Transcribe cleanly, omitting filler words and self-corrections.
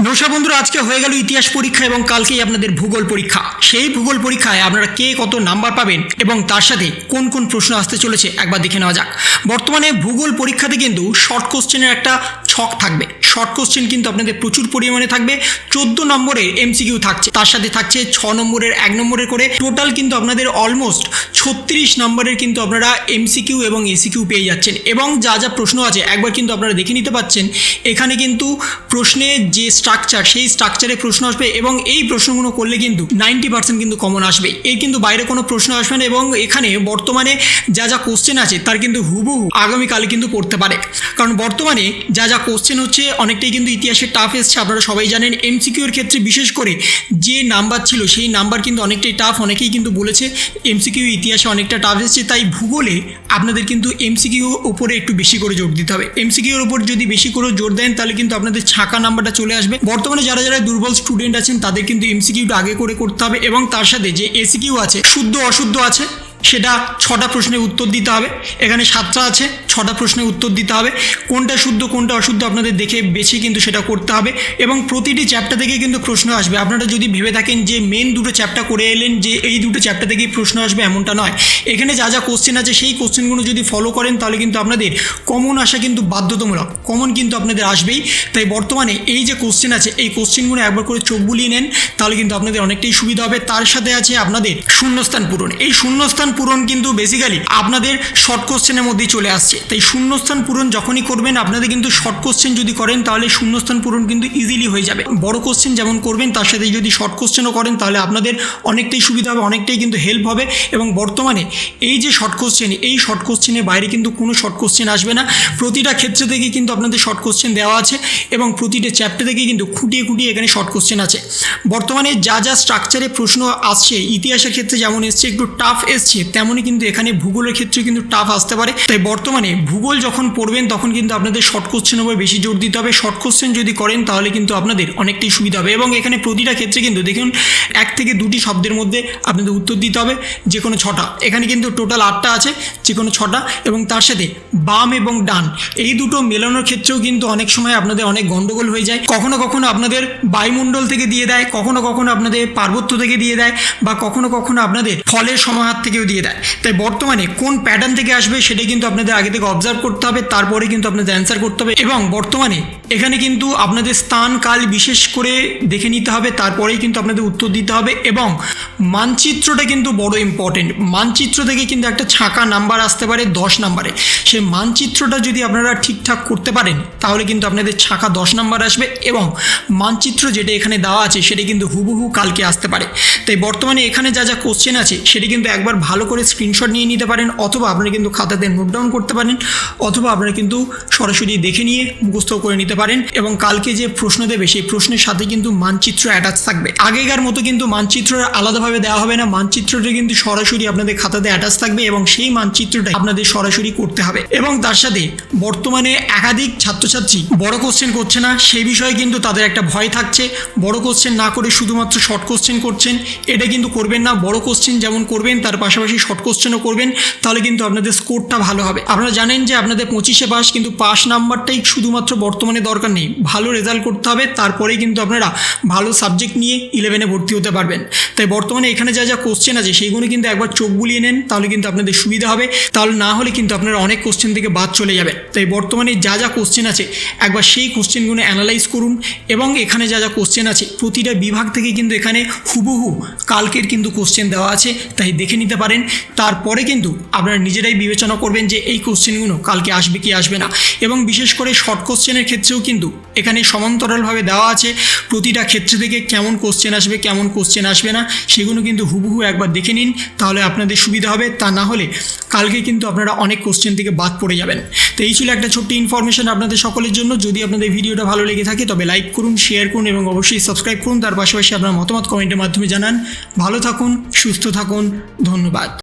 নমস্কার বন্ধুরা, আজকে হয়ে গেল ইতিহাস পরীক্ষা এবং কালকেই আপনাদের ভূগোল পরীক্ষা। সেই ভূগোল পরীক্ষায় আপনারা কে কত নাম্বার পাবেন এবং তার সাথে কোন কোন প্রশ্ন আসতে চলেছে একবার দেখে নেওয়া যাক। বর্তমানে ভূগোল পরীক্ষাতে কিন্তু শর্ট কোশ্চেনের একটা ছক থাকবে। শর্ট কোশ্চেন কিন্তু আপনাদের প্রচুর পরিমাণে থাকবে। 14 নম্বরের এমসিকিউ থাকছে, তার সাথে থাকছে 6 নম্বরের 1 নম্বরের করে। টোটাল কিন্তু আপনাদের অলমোস্ট 36 নম্বরের কিন্তু আপনারা এমসিকিউ এবং এসিকিউ পেয়ে যাচ্ছেন। এবং যা যা প্রশ্ন আছে একবার কিন্তু আপনারা দেখে নিতে পাচ্ছেন। এখানে কিন্তু প্রশ্নের যে স্ট্রাকচার, সেই স্ট্রাকচারে প্রশ্ন আসবে এবং এই প্রশ্নগুলো করলে কিন্তু 90% কিন্তু কমন আসবে। এই কিন্তু বাইরে কোনো প্রশ্ন আসবে না। এবং এখানে বর্তমানে যা যা কোশ্চেন আছে তার কিন্তু হুবহু আগামীকালে কিন্তু পড়তে পারে। কারণ বর্তমানে যা যা কোশ্চেন হচ্ছে অনেকটাই কিন্তু ইতিহাসের টাফ এসছে, আপনারা সবাই জানেন। এমসিকিউর ক্ষেত্রে বিশেষ করে যে নাম্বার ছিল সেই নাম্বার কিন্তু অনেকটাই টাফ। অনেকেই কিন্তু বলেছে এমসিকিউ ইতিহাসে অনেকটা টাফ এসছে, তাই ভূগোলে আপনাদের কিন্তু এমসিকিউ উপরে একটু বেশি করে জোর দিতে হবে। এমসিকিউর উপর যদি বেশি করে জোর দেন তাহলে কিন্তু আপনাদের ছাঁকা নাম্বারটা চলে আসবে। বর্তমানে যারা যারা দুর্বল স্টুডেন্ট আছেন তাদের কিন্তু এমসিকিউটা আগে করে করতে হবে এবং তার সাথে যে এসিকিউ আছে, শুদ্ধ অশুদ্ধ আছে, সেটা 6টা প্রশ্নের উত্তর দিতে হবে। এখানে 7টা আছে, 6টা প্রশ্নের উত্তর দিতে হবে। কোনটা শুদ্ধ কোনটা অশুদ্ধ আপনাদের দেখে বেছে কিন্তু সেটা করতে হবে। এবং প্রতিটি চ্যাপ্টার থেকে কিন্তু প্রশ্ন আসবে। আপনারা যদি ভেবে থাকেন যে মেন দুটো চ্যাপ্টার করে এলেন যে এই দুটো চ্যাপ্টার থেকেই প্রশ্ন আসবে, এমনটা নয়। এখানে যা যা কোশ্চেন আছে সেই কোশ্চেনগুলো যদি ফলো করেন তাহলে কিন্তু আপনাদের কমন আসা কিন্তু বাধ্যতামূলক। কমন কিন্তু আপনাদের আসবেই। তাই বর্তমানে এই যে কোশ্চেন আছে এই কোশ্চেনগুলো একবার করে চোখ বুলিয়ে নেন, তাহলে কিন্তু আপনাদের অনেকটাই সুবিধা হবে। তার সাথে আছে আপনাদের শূন্যস্থান পূরণ। এই শূন্যস্থান পূরণ কিন্তু বেসিক্যালি আপনাদের শর্ট কোশ্চেনের মধ্যেই চলে আসছে। তাই শূন্যস্থান পূরণ যখনই করবেন আপনাদের কিন্তু শর্ট কোশ্চেন যদি করেন তাহলে শূন্যস্থান পূরণ কিন্তু ইজিলি হয়ে যাবে। বড় কোশ্চেন যেমন করবেন তার সাথে যদি শর্ট কোশ্চেনও করেন তাহলে আপনাদের অনেকটাই সুবিধা হবে, অনেকটাই কিন্তু হেল্প হবে। এবং বর্তমানে এই যে শর্ট কোশ্চেন, এই শর্ট কোশ্চেনের বাইরে কিন্তু কোনো শর্ট কোশ্চেন আসবে না। প্রতিটা ক্ষেত্রে থেকে কিন্তু আপনাদের শর্ট কোশ্চেন দেওয়া আছে এবং প্রতিটা চ্যাপ্টার থেকে কিন্তু খুঁটিয়ে খুঁটিয়ে এখানে শর্ট কোশ্চেন আছে। বর্তমানে যা যা স্ট্রাকচারে প্রশ্ন আসছে, ইতিহাসের ক্ষেত্রে যেমন এসছে একটু টাফ এসছে, তেমনই কিন্তু এখানে ভূগোলের ক্ষেত্রে কিন্তু টাফ আসতে পারে। তাই বর্তমানে ভূগোল যখন পড়বেন তখন কিন্তু আপনাদের শর্ট কোশ্চেনের উপর বেশি জোর দিতে হবে। শর্ট কোশ্চেন যদি করেন তাহলে কিন্তু আপনাদের অনেকটাই সুবিধা হবে। এবং এখানে প্রতিটা ক্ষেত্রে কিন্তু দেখুন 1 থেকে 2টি শব্দের মধ্যে আপনাদের উত্তর দিতে হবে, যে কোনো 6টা। এখানে কিন্তু টোটাল 8টা আছে, যে কোনো 6টা। এবং তার সাথে বাম এবং ডান এই দুটো মেলানোর ক্ষেত্রেও কিন্তু অনেক সময় আপনাদের অনেক গন্ডগোল হয়ে যায়। কখনো কখনো আপনাদের বায়ুমণ্ডল থেকে দিয়ে দেয়, কখনো কখনো আপনাদের পার্বত্য থেকে দিয়ে দেয়, বা কখনো কখনো আপনাদের ফলের সমাহার থেকেও দিয়ে দেয়। তাই বর্তমানে কোন প্যাটার্ন থেকে আসবে সেটা কিন্তু আপনাদের আগে থেকে অবজার্ভ করতে হবে, তারপরে কিন্তু আপনাদের অ্যান্সার করতে হবে। এবং বর্তমানে এখানে কিন্তু আপনাদের স্থান কাল বিশেষ করে দেখে নিতে হবে, তারপরেই কিন্তু আপনাদের উত্তর দিতে হবে। এবং মানচিত্রটা কিন্তু বড় ইম্পর্টেন্ট। মানচিত্র থেকে কিন্তু একটা ছাঁকা নাম্বার আসতে পারে 10 নম্বরে। সেই মানচিত্রটা যদি আপনারা ঠিকঠাক করতে পারেন তাহলে কিন্তু আপনাদের ছাঁকা 10 নম্বর আসবে। এবং মানচিত্র যেটা এখানে দেওয়া আছে সেটা কিন্তু হুবহু কালকে আসতে পারে। তাই বর্তমানে এখানে যা যা কোশ্চেন আছে সেটি কিন্তু একবার ভালো করে স্ক্রিনশট নিয়ে নিতে পারেন, অথবা আপনারা কিন্তু খাতাতে নোট ডাউন করতে পারেন, অথবা আপনারা কিন্তু সরাসরি দেখে নিয়ে মুখস্থ করে নিতে পারেন। এবং কালকে যে প্রশ্ন দেবে সেই প্রশ্নের সাথে কিন্তু মানচিত্র অ্যাটাচ থাকবে। আগেকার মতো কিন্তু মানচিত্র আলাদাভাবে দেওয়া হবে না, মানচিত্রটা কিন্তু সরাসরি আপনাদের খাতাতে অ্যাটাচ থাকবে এবং সেই মানচিত্রটা আপনাদের সরাসরি করতে হবে। এবং তার সাথে বর্তমানে একাধিক ছাত্রছাত্রী বড় কোশ্চেন করছে না, সেই বিষয়ে কিন্তু তাদের একটা ভয় থাকছে। বড় কোশ্চেন না করে শুধুমাত্র শর্ট কোশ্চেন করছেন, এটা কিন্তু করবেন না। বড় কোশ্চেন যেমন করবেন তার পাশাপাশি শর্ট কোশ্চেনও করবেন, তাহলে কিন্তু আপনাদের স্কোরটা ভালো হবে। আপনারা জানেন যে আপনাদের 25-এ পাস, কিন্তু পাস নাম্বারটাই শুধুমাত্র বর্তমানে দরকার নেই, ভালো রেজাল্ট করতে হবে, তারপরেই কিন্তু আপনারা ভালো সাবজেক্ট নিয়ে 11-এ ভর্তি হতে পারবেন। তাই বর্তমানে এখানে যা যা কোশ্চেন আছে সেইগুলো কিন্তু একবার চোখ বুলিয়ে নেন, তাহলে কিন্তু আপনাদের সুবিধা হবে। তাহলে না হলে কিন্তু আপনারা অনেক কোশ্চেন থেকে বাদ চলে যাবেন। তাই বর্তমানে যা যা কোশ্চেন আছে একবার সেই কোশ্চেনগুলো অ্যানালাইজ করুন। এবং এখানে যা যা কোশ্চেন আছে প্রতিটা বিভাগ থেকে কিন্তু এখানে হুবহু কালকের কিন্তু কোশ্চেন দেওয়া আছে, তাই দেখে নিতে পারেন। তারপরে কিন্তু আপনারা নিজেরাই বিবেচনা করবেন যে এই কোশ্চেনগুলো কালকে আসবে কি আসবে না। এবং বিশেষ করে শর্ট কোশ্চেনের ক্ষেত্রেও কিন্তু এখানে সমান্তরালভাবে দেওয়া আছে প্রতিটা ক্ষেত্রে থেকে কেমন কোশ্চেন আসবে কেমন কোশ্চেন আসবে না, সেগুলো কিন্তু হুবহু একবার দেখে নিন, তাহলে আপনাদের সুবিধা হবে। তা না হলে কালকে কিন্তু আপনারা অনেক কোশ্চেন থেকে বাদ পড়ে যাবেন। তো এই ছিল একটা ছোট্ট ইনফরমেশন আপনাদের সকলের জন্য। যদি আপনাদের ভিডিওটা ভালো লেগে থাকে তবে লাইক করুন, শেয়ার করুন এবং অবশ্যই সাবস্ক্রাইব করুন। তার পাশাপাশি আপনার মতামত কমেন্টের মাধ্যমে জানান। ভালো থাকুন, সুস্থ থাকুন, ধন্যবাদ।